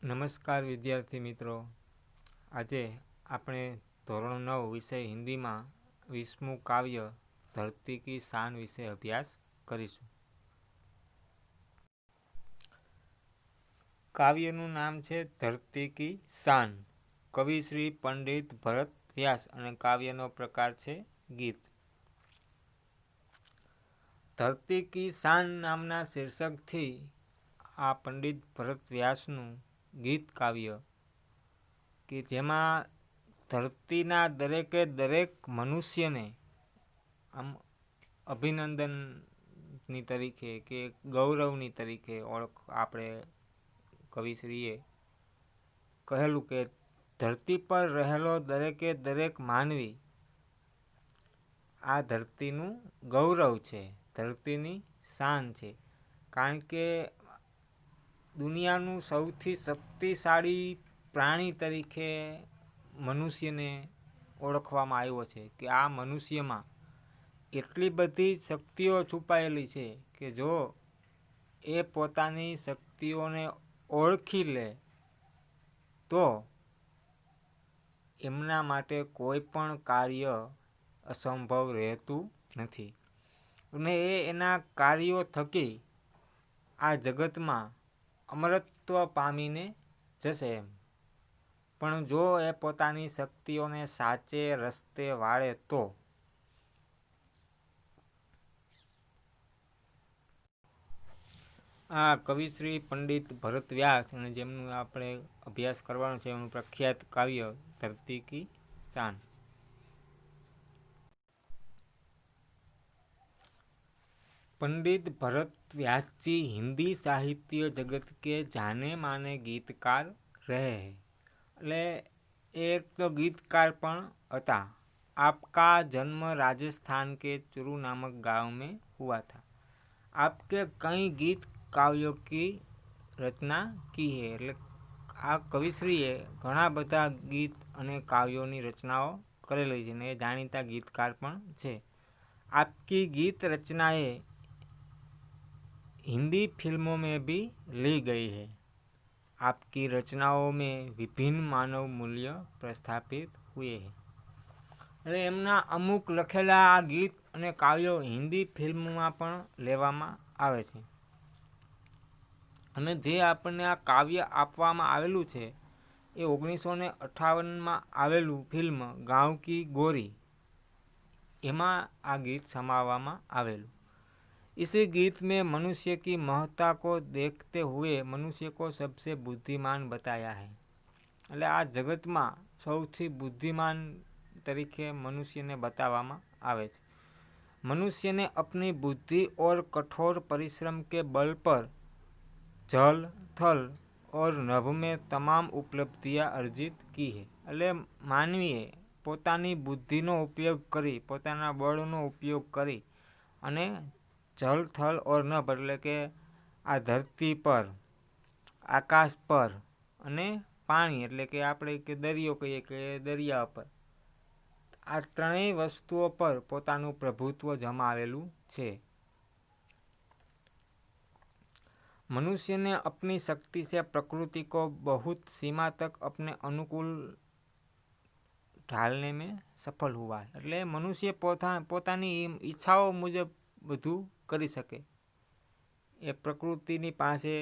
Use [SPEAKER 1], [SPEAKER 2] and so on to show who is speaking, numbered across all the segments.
[SPEAKER 1] નમસ્કાર વિદ્યાર્થી મિત્રો, આજે આપણે ધોરણ 9 વિષય હિન્દીમાં 20મું કાવ્ય ધરતી કી શાન વિશે અભ્યાસ કરીશું. કાવ્યનું નામ છે ધરતી કી શાન. કવિ શ્રી પંડિત ભરત વ્યાસ અને કાવ્યનો પ્રકાર છે ગીત. ધરતી કી શાન નામના શીર્ષકથી આ પંડિત ભરત વ્યાસનું ગીત કાવ્ય કે જેમાં ધરતીના દરેકે દરેક મનુષ્યને આમ અભિનંદનની તરીકે કે ગૌરવની તરીકે આપણે કવિશ્રીએ કહેલું કે ધરતી પર રહેલો દરેકે દરેક માનવી આ ધરતીનું ગૌરવ છે, ધરતીની શાન છે. કારણ કે દુનિયાનું સૌથી શક્તિશાળી પ્રાણી તરીકે મનુષ્યને ઓળખવામાં આવ્યો છે કે આ મનુષ્યમાં એટલી બધી શક્તિઓ છુપાયેલી છે કે જો એ પોતાની શક્તિઓને ઓળખી લે તો એમના માટે કોઈ પણ કાર્ય અસંભવ રહેતું નથી અને એના કાર્યો થકી આ જગતમાં અમરત્વ પામીને જશે એમ. પણ જો એ પોતાની શક્તિઓને સાચે રસ્તે વાળે તો આ કવિશ્રી પંડિત ભરત વ્યાસ અને જેમનું આપણે અભ્યાસ કરવાનો છે એમનું પ્રખ્યાત કાવ્ય ધરતી કી શાન. पंडित भरत व्यास जी हिंदी साहित्य जगत के जाने माने गीतकार रहे हैं. એટલે एक तो गीतकार पण હતા. आपका जन्म राजस्थान के चुरू नामक गांव में हुआ था. आपके कई गीत काव्यों की रचना की है. એટલે આ કવિશ્રીએ ઘણા બધા ગીત અને કાવ્યોની રચનાઓ કરેલી છે અને એ જાણીતા ગીતકાર પણ છે. आपकी गीत रचनाएं हिंदी फिल्मों में भी ली गई है. आपकी रचनाओं में विभिन्न मानव मूल्य प्रस्थापित हुए हैं. એટલે એમના અમુક લખેલા આ ગીત અને કાવ્યો હિન્દી ફિલ્મમાં પણ લેવામાં આવે છે. અને જે આપણને આ કાવ્ય આપવામાં આવેલું છે એ 1958માં આવેલું ફિલ્મ ગાંવ કી ગોરી એમાં આ ગીત સમાવવામાં આવેલું. इसी गीत में मनुष्य की महत्ता को देखते हुए मनुष्य को सबसे बुद्धिमान बताया है. એટલે આ જગતમાં સૌથી બુદ્ધિમાન તરીકે મનુષ્યને બતાવવામાં આવે છે. मनुष्य ने अपनी बुद्धि और कठोर परिश्रम के बल पर जल थल और नभ में तमाम उपलब्धियां अर्जित की है. એટલે માનવીએ પોતાની બુદ્ધિનો ઉપયોગ કરી, પોતાના બળનો ઉપયોગ કરી અને જલ થલ ઓર નભ એટલે કે આ ધરતી પર, આકાશ પર અને પાણી એટલે કે આપણે કે દરિયો કહીએ કે દરિયા પર, આ ત્રણેય વસ્તુઓ પર પોતાનું પ્રભુત્વ જમાવેલું છે. मनुष्य ने अपनी शक्ति से प्रकृति को बहुत सीमा तक अपने अनुकूल ढालने में सफल हुआ है. એટલે મનુષ્ય પોતાની ઈચ્છાઓ મુજબ બધું કરી શકે, એ પ્રકૃતિની પાસે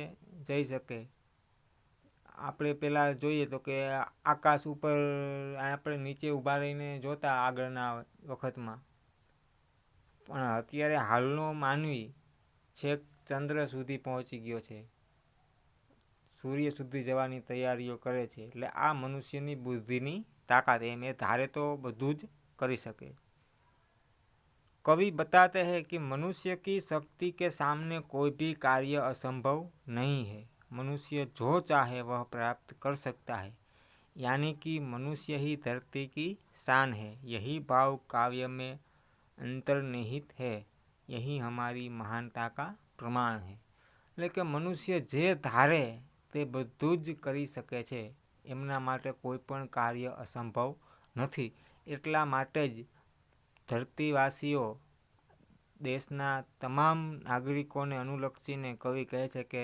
[SPEAKER 1] જઈ શકે. આપણે પહેલાં જોઈએ તો કે આકાશ ઉપર આપણે નીચે ઊભા રહીને જોતા આગળના વખતમાં, પણ અત્યારે હાલનો માનવી છેક ચંદ્ર સુધી પહોંચી ગયો છે, સૂર્ય સુધી જવાની તૈયારીઓ કરે છે. એટલે આ મનુષ્યની બુદ્ધિની તાકાત, એમ એ ધારે તો બધું જ કરી શકે. कवि बताते हैं कि मनुष्य की शक्ति के सामने कोई भी कार्य असंभव नहीं है. मनुष्य जो चाहे वह प्राप्त कर सकता है. यानी कि मनुष्य ही धरती की शान है. यही भाव काव्य में अंतर्निहित है. यही हमारी महानता का प्रमाण है. એટલે કે મનુષ્ય જે ધારે તે બધું જ કરી શકે છે. એમના માટે કોઈ પણ કાર્ય અસંભવ નથી. એટલા માટે જ ધરતીવાસીઓ દેશના તમામ નાગરિકોને અનુલક્ષીને કવિ કહે છે કે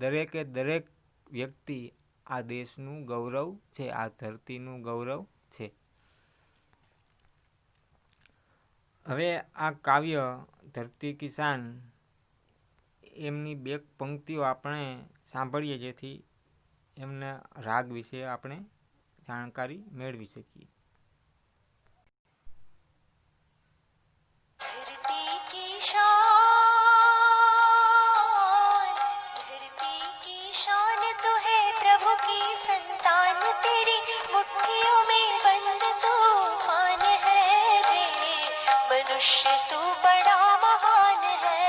[SPEAKER 1] દરેકે દરેક વ્યક્તિ આ દેશનું ગૌરવ છે, આ ધરતીનું ગૌરવ છે. હવે આ કાવ્ય ધરતી કિસાન એમની બે પંક્તિઓ આપણે સાંભળીએ, જેથી એમના રાગ વિશે આપણે જાણકારી મેળવી શકીએ.
[SPEAKER 2] मनुष्य तू बड़ा महान है,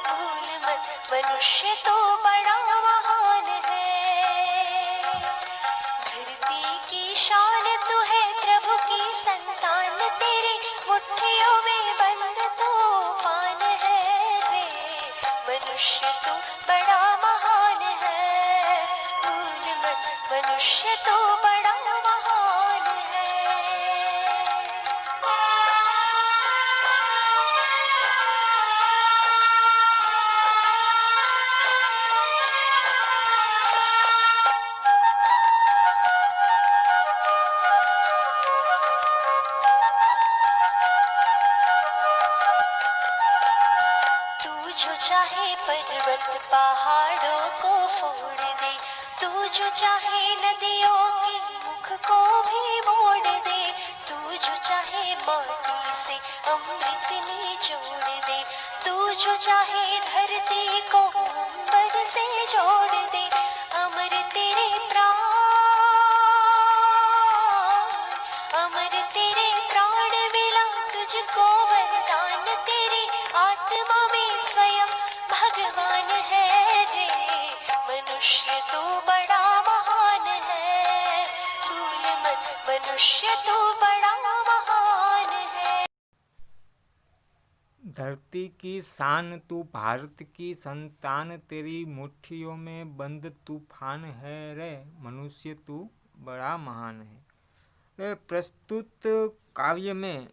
[SPEAKER 2] भूल मत मनुष्य तू बड़ा महान है. धरती की शान तू है, प्रभु की संतान, तेरी मुट्ठियों में बंद तूफान है रे. मनुष्य तू बड़ा महान है, भूल मत मनुष्य तू बड़ा महान है. जो चाहे पर्वत पहाड़ों को फोड़ दे, तू जो चाहे नदियों के मुख को भी मोड़ दे, तू जो चाहे माटी से अमृत निचोड़ दे, तू जो चाहे धरती को अंबर से जोड़ दे. अमर तेरे प्राण, अमर तेरे प्राण मिला तुझको वरदान, तेरी आत्मा में स्वयं भगवान है रे. मनुष्य तू बड़ा महान है, भूल मत मनुष्य तू बड़ा महान है.
[SPEAKER 1] धरती की शान तू भारत की संतान, तेरी मुट्ठियों में बंद तूफान है रे. मनुष्य तू बड़ा महान है. प्रस्तुत काव्य में,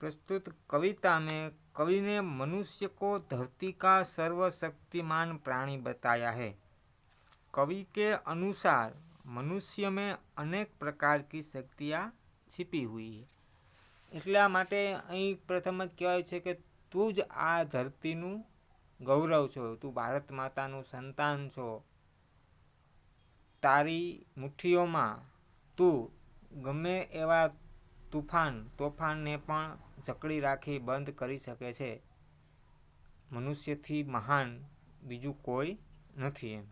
[SPEAKER 1] प्रस्तुत कविता में कवि ने मनुष्य को धरती का सर्वशक्तिमान प्राणी बताया है. कवि के अनुसार मनुष्य में अनेक प्रकार की शक्तियाँ छिपी हुई है. એટલા માટે અહીં પ્રથમ જ કહેવાય છે કે તું જ આ ધરતીનું ગૌરવ છો, તું ભારત માતાનું સંતાન છો. તારી મુઠ્ઠીઓમાં તું ગમે એવા તોફાનને પણ જકડી રાખી બંધ કરી શકે છે. મનુષ્યથી મહાન બીજું કોઈ નથી એમ.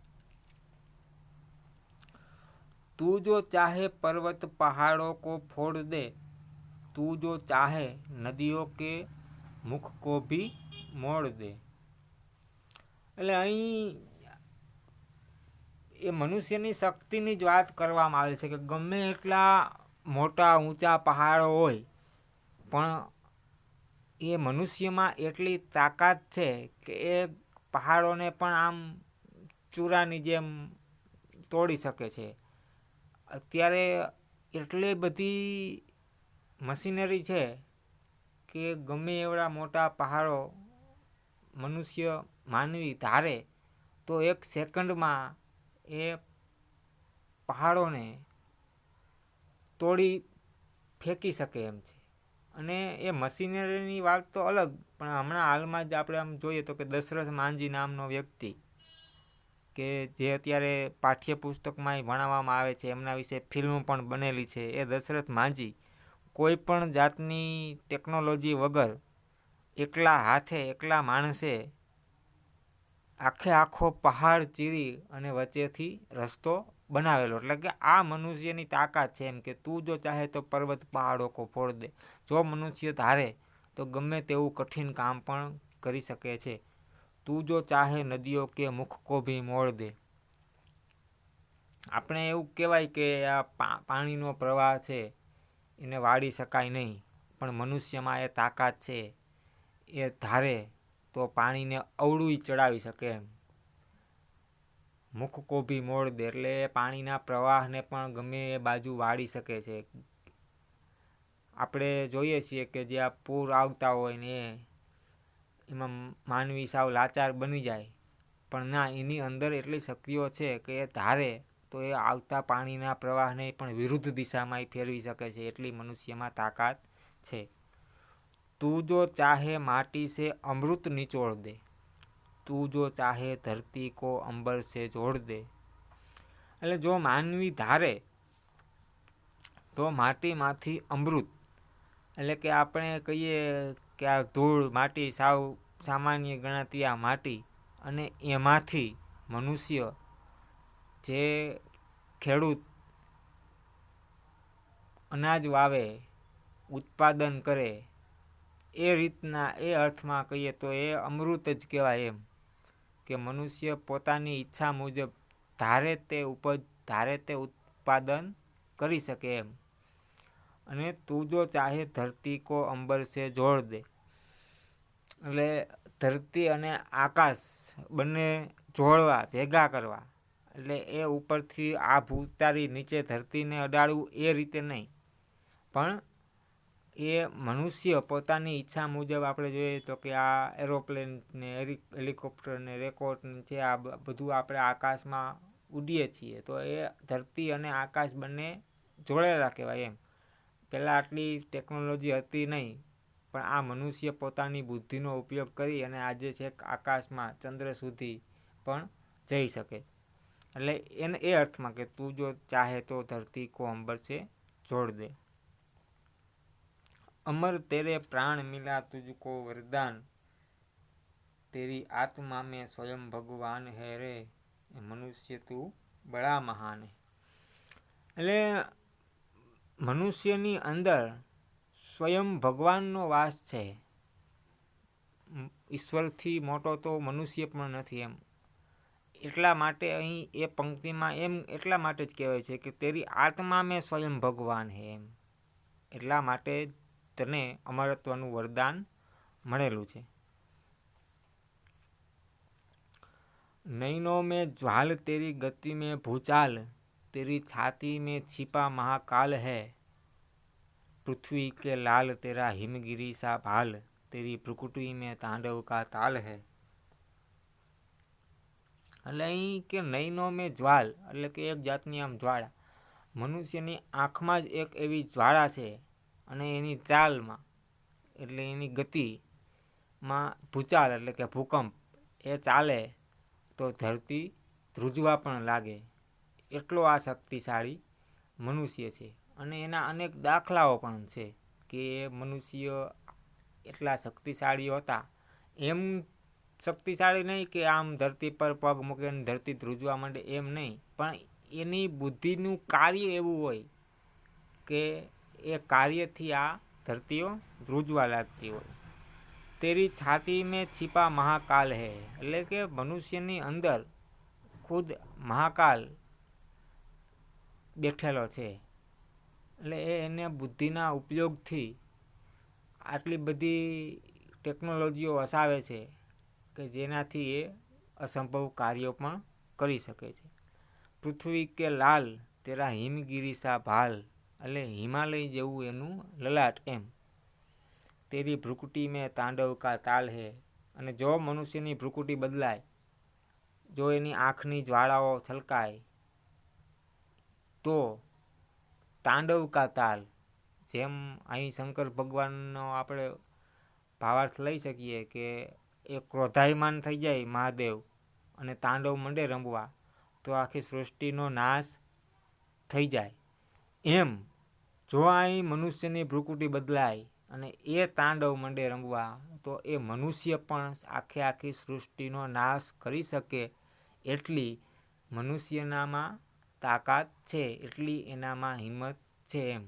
[SPEAKER 1] तू जो चाहे पर्वत पहाड़ों को फोड़ दे, तू जो चाहे नदियों के मुख को भी मोड़ दे. એટલે અહીં એ મનુષ્યની શક્તિની જ વાત કરવામાં આવે છે કે ગમે એટલા મોટા ઊંચા પહાડો હોય, પણ એ મનુષ્યમાં એટલી તાકાત છે કે એ પહાડોને પણ આમ ચૂરાની જેમ તોડી શકે છે. અત્યારે એટલી બધી મશીનરી છે કે ગમે એવડા મોટા પહાડો મનુષ્ય માનવી ધારે તો એક સેકન્ડમાં એ પહાડોને તોડી ફેંકી શકે એમ છે. અને એ મશીનરીની વાત તો અલગ, પણ હમણાં હાલમાં જ આપણે આમ જોઈએ તો કે દશરથ માંઝી નામનો વ્યક્તિ કે જે અત્યારે પાઠ્યપુસ્તકમાં ભણાવવામાં આવે છે, એમના વિશે ફિલ્મ પણ બનેલી છે. એ દશરથ માંઝી કોઈ પણ જાતની ટેકનોલોજી વગર એકલા હાથે એકલા માણસે આખો પહાડ ચીરી અને વચ્ચેથી રસ્તો બનાવેલો. એટલે કે આ મનુષ્યની તાકાત છે એમ કે તું જો ચાહે તો પર્વત પહાડો કો ફોડ દે. જો મનુષ્ય ધારે તો ગમે તેવું કઠિન કામ પણ કરી શકે છે. તું જો ચાહે નદીઓ કે મુખ કો ભી મોડ દે. આપણે એવું કહેવાય કે આ પાણીનો પ્રવાહ છે એને વાળી શકાય નહીં, પણ મનુષ્યમાં એ તાકાત છે. એ ધારે તો પાણીને અવળું ચડાવી શકે એમ. મુખ કો ભી મોડ દે એટલે પાણીના પ્રવાહને પણ ગમે એ બાજુ વાળી શકે છે. આપણે જોઈએ છીએ કે જે આ પૂર આવતા હોય ને એમાં માનવી સાવ લાચાર બની જાય પણ ના, એની અંદર એટલી શક્તિઓ છે કે એ ધારે તો એ આવતા પાણીના પ્રવાહને પણ વિરુદ્ધ દિશામાં ફેરવી શકે છે, એટલી મનુષ્યમાં તાકાત છે. તું જો ચાહે માટી સે અમૃત નિચોડ દે, તું જો ચાહે ધરતી કો અંબર સે જોડ દે. એટલે જો માનવી ધારે તો માટીમાંથી અમૃત, એટલે કે આપણે કહીએ કે આ ધૂળ માટી સાવ સામાન્ય ગણાતી આ માટી, અને એમાંથી મનુષ્ય જે ખેડૂત અનાજ વાવે, ઉત્પાદન કરે, એ રીતના એ અર્થમાં કહીએ તો એ અમૃત જ કહેવાય એમ, કે મનુષ્ય પોતાની ઈચ્છા મુજબ ધારે તે ઉપજ, ધારે તે ઉત્પાદન કરી શકે એમ. અને તું જો ચાહે ધરતી કો અંબર સે જોડ દે, એટલે ધરતી અને આકાશ બંને જોડવા, ભેગા કરવા, એટલે એ ઉપરથી આભ ઉતારી નીચે ધરતીને અડાડવું એ રીતે નહીં, પણ એ મનુષ્ય પોતાની ઈચ્છા મુજબ આપણે જોઈએ તો કે આ એરોપ્લેન ને હેલિકોપ્ટર ને રેકોર્ડ છે, આ બધું આપણે આકાશમાં ઉડીએ છીએ, તો એ ધરતી અને આકાશ બંને જોડેલા કહેવાય એમ. પહેલાં આટલી ટેકનોલોજી હતી નહીં, પણ આ મનુષ્ય પોતાની બુદ્ધિનો ઉપયોગ કરી અને આજે છેક આકાશમાં ચંદ્ર સુધી પણ જઈ શકે. એટલે એને એ અર્થમાં કે તું જો ચાહે તો ધરતી કો અંબર સે જોડ દે. अमर तेरे प्राण मिला तुझको वरदान, तेरी आत्मा में स्वयं भगवान है रे, मनुष्य તું બડા મહાન હે. એટલે મનુષ્યની અંદર સ્વયં ભગવાનનો વાસ છે. ઈશ્વરથી મોટો તો મનુષ્ય પણ નથી એમ. એટલા માટે અહીં એ પંક્તિમાં એમ એટલા માટે જ કહેવાય છે કે તેરી આત્મા મેં સ્વયં ભગવાન હે એમ. એટલા માટે તને અમરત્વનું વરદાન મળેલું છે. नैनों में ज्वाल तेरी गति में भूचाल, तेरी छाती में छिपा महाकाल है, पृथ्वी के लाल तेरा हिमगिरी सा भाल, तेरी भ्रुकुटी में तांडव का ताल है. એટલે અહીં કે નૈનો મેં જ્વાલ, એટલે કે એક જાતની આમ જ્વાળા, મનુષ્યની આંખમાં જ એક એવી જ્વાળા છે, અને એની ચાલમાં એટલે એની ગતિમાં ભૂચાલ એટલે કે ભૂકંપ એ ચાલે તો ધરતી ધ્રુજવા પણ લાગે, એટલો આ શક્તિશાળી મનુષ્ય છે. અને એના અનેક દાખલાઓ પણ છે કે એ મનુષ્ય એટલા શક્તિશાળી હતા, એમ શક્તિશાળી નહીં કે આમ ધરતી પર પગ મૂકે ને ધરતી ધ્રુજવા માંડે એમ નહીં, પણ એની બુદ્ધિનું કાર્ય એવું હોય કે એ કાર્યથી આ ધરતીઓ ધ્રુજવા લાગતી હોય. તેરી છાતી મેં छिपा મહાકાલ હે, એટલે કે મનુષ્યની અંદર ખુદ મહાકાલ બેઠેલો છે. એટલે એને બુદ્ધિના ઉપયોગથી આટલી બધી ટેકનોલોજીઓ વસાવે છે કે જેનાથી એ અસંભવ કાર્યો પણ કરી શકે છે. પૃથ્વી કે લાલ તેરા હિમગીરી સા ભાલ, એટલે હિમાલય જેવું એનું લલાટ એમ. તેરી ભ્રુકુટી મેં તાંડવ કા તાલ હે, અને જો મનુષ્યની ભ્રુકુટી બદલાય, જો એની આંખની જ્વાળાઓ છલકાય, તો તાંડવ કા તાલ, જેમ અહીં શંકર ભગવાનનો આપણે ભાવાર્થ લઈ શકીએ કે એ ક્રોધાયમાન થઈ જાય મહાદેવ અને તાંડવ મંડે રમવા, તો આખી સૃષ્ટિનો નાશ થઈ જાય. એમ જો અહીં મનુષ્યની ભ્રુકુટી બદલાય અને એ તાંડવ મંડે રમવા, તો એ મનુષ્ય પણ આખી સૃષ્ટિનો નાશ કરી શકે એટલી મનુષ્યનામાં તાકાત છે, એટલી એનામાં હિંમત છે એમ.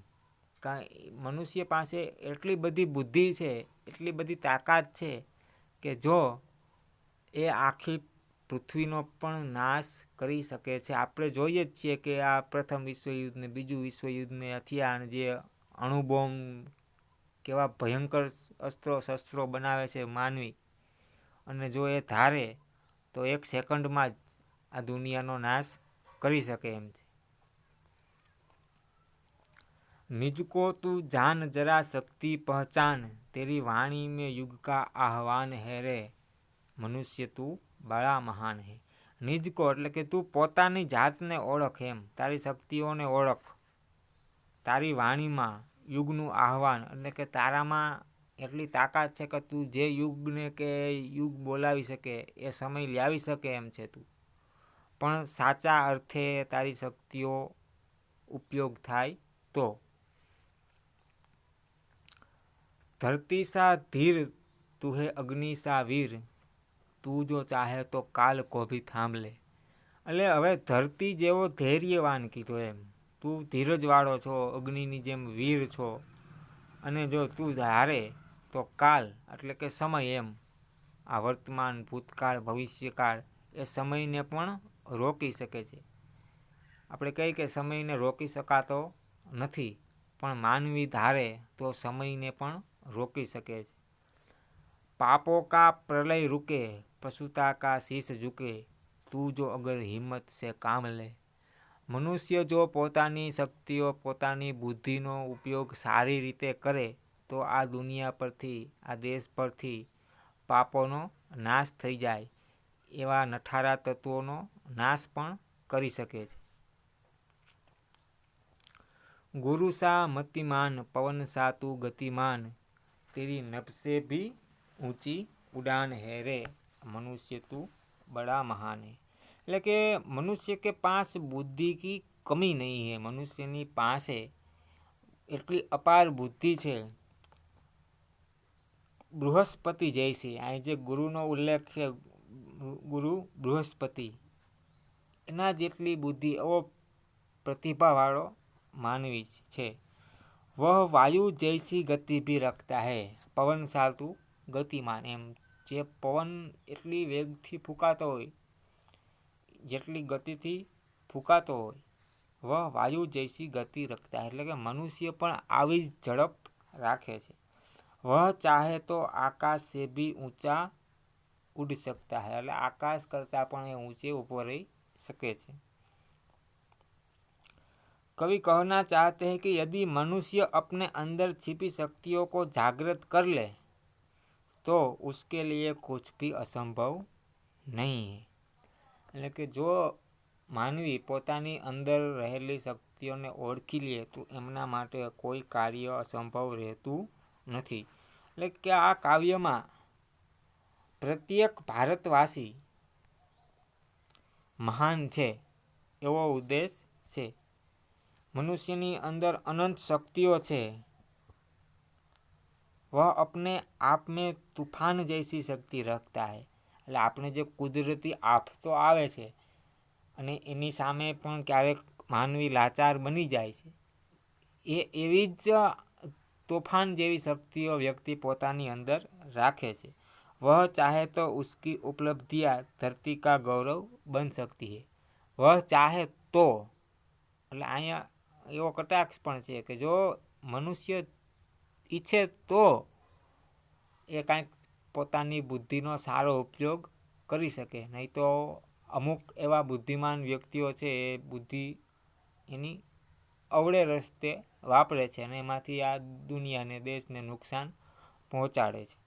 [SPEAKER 1] મનુષ્ય પાસે એટલી બધી બુદ્ધિ છે, એટલી બધી તાકાત છે કે જો એ આખી પૃથ્વીનો પણ નાશ કરી શકે છે. આપણે જોઈએ જ છીએ કે આ પ્રથમ વિશ્વયુદ્ધ ને બીજું વિશ્વયુદ્ધને હથિયાર જે અણુબોમ્બ કેવા ભયંકર અસ્ત્રો શસ્ત્રો બનાવે છે માનવી, અને જો એ ધારે તો એક સેકન્ડમાં જ આ દુનિયાનો નાશ કરી શકે એમ છે. નિજકો તું જાન જરા શક્તિ પહચાન, તેરી વાણી મેં યુગ કા આહવાન હે રે, મનુષ્ય તું બડા મહાન હે. નિજ કો એટલે કે તું પોતાની જાતને ઓળખ, એમ તારી શક્તિઓને ઓળખ. તારી વાણીમાં યુગનું આહવાન એટલે કે તારામાં એટલી તાકાત છે કે તું જે યુગને કે યુગ બોલાવી શકે, એ સમય લાવી શકે એમ છે તું. પણ સાચા અર્થે તારી શક્તિઓ ઉપયોગ થાય તો. ધરતી સા ધીર તું હે અગ્નિ સા વીર, તું જો ચાહે તો કાલ કો ભી થામ લે. એટલે હવે ધરતી જેવો ધૈર્યવાન કીધો એમ. તું ધીરજવાળો છો, અગ્નિની જેમ વીર છો, અને જો તું ધારે તો કાલ એટલે કે સમય એમ, આ વર્તમાન, ભૂતકાળ, ભવિષ્યકાળ, એ સમયને પણ રોકી શકે છે. આપણે કહીએ કે સમયને રોકી શકાતો નથી, પણ માનવી ધારે તો સમયને પણ રોકી શકે છે. પાપો કા પ્રલય રૂકે, પશુતા કા શીશ ઝુકે, તું જો અગર હિંમત સે કામ લે. મનુષ્ય જો પોતાની શક્તિઓ, પોતાની બુદ્ધિનો ઉપયોગ સારી રીતે કરે તો આ દુનિયા પરથી, આ દેશ પરથી પાપોનો નાશ થઈ જાય, એવા નઠારા તત્વોનો નાશ પણ કરી શકે છે. ગુરુ સા મતિમાન, પવન સા તું ગતિમાન, તેરી નભ से भी ऊंची उड़ान है रे, मनुष्य તું बड़ा महान है. એટલે કે મનુષ્ય કે પાસ બુદ્ધિ કી કમી નહીં है. મનુષ્યની પાસે એટલી અપાર બુદ્ધિ છે, બૃહસ્પતિ જૈસી. આ જે ગુરુનો ઉલ્લેખ છે, ગુરુ બૃહસ્પતિ, એના જેટલી બુદ્ધિ, એવો પ્રતિભાવાળો માનવી છે. વહ વાયુ જૈસી ગતિ ભી રખતા હૈ, પવન સા તું ગતિમાન. એમ જે પવન એટલી વેગથી ફૂંકાતો હોય, જેટલી ગતિથી ફૂંકાતો હોય, વહ વાયુ જૈસી ગતિ રખતા હૈ. એટલે કે મનુષ્ય પણ આવી જ ઝડપ રાખે છે. વહ ચાહે તો આકાશ સે ભી ઊંચા ઉડ सकता है. એટલે આકાશ કરતાં પણ એ ઊંચે ઊભો રહી શકે છે. कवि कहना चाहते हैं कि यदि मनुष्य अपने अंदर छिपी शक्तियों को जागृत कर ले तो उसके लिए कुछ भी असंभव नहीं है. એટલે કે જો માનવી પોતાની અંદર રહેલી શક્તિઓને ઓળખી લે તો એમના માટે કોઈ કાર્ય અસંભવ રહેતું નથી. એટલે કે આ કાવ્યમાં પ્રત્યેક ભારતવાસી મહાન છે એવો ઉદ્દેશ છે. મનુષ્યની અંદર અનંત શક્તિઓ છે. वह अपने आप में तूफान जैसी शक्ति रखता है. એટલે આપણે જે કુદરતી આફતો આવે છે અને એની સામે પણ ક્યારેક માનવી લાચાર બની જાય છે, એ એવી જ તોફાન જેવી શક્તિઓ વ્યક્તિ પોતાની અંદર રાખે છે. वह चाहे तो उसकी उपलब्धियां धरती का गौरव बन सकती है. वह चाहे तो, એટલે અહીંયા એવો કટાક્ષ પણ છે કે જો મનુષ્ય ઈચ્છે તો એ કાંઈક પોતાની બુદ્ધિનો સારો ઉપયોગ કરી શકે. નહીં તો અમુક એવા બુદ્ધિમાન વ્યક્તિઓ છે, એ બુદ્ધિ એની અવળે રસ્તે વાપરે છે અને એમાંથી આ દુનિયાને, દેશને નુકસાન પહોંચાડે છે.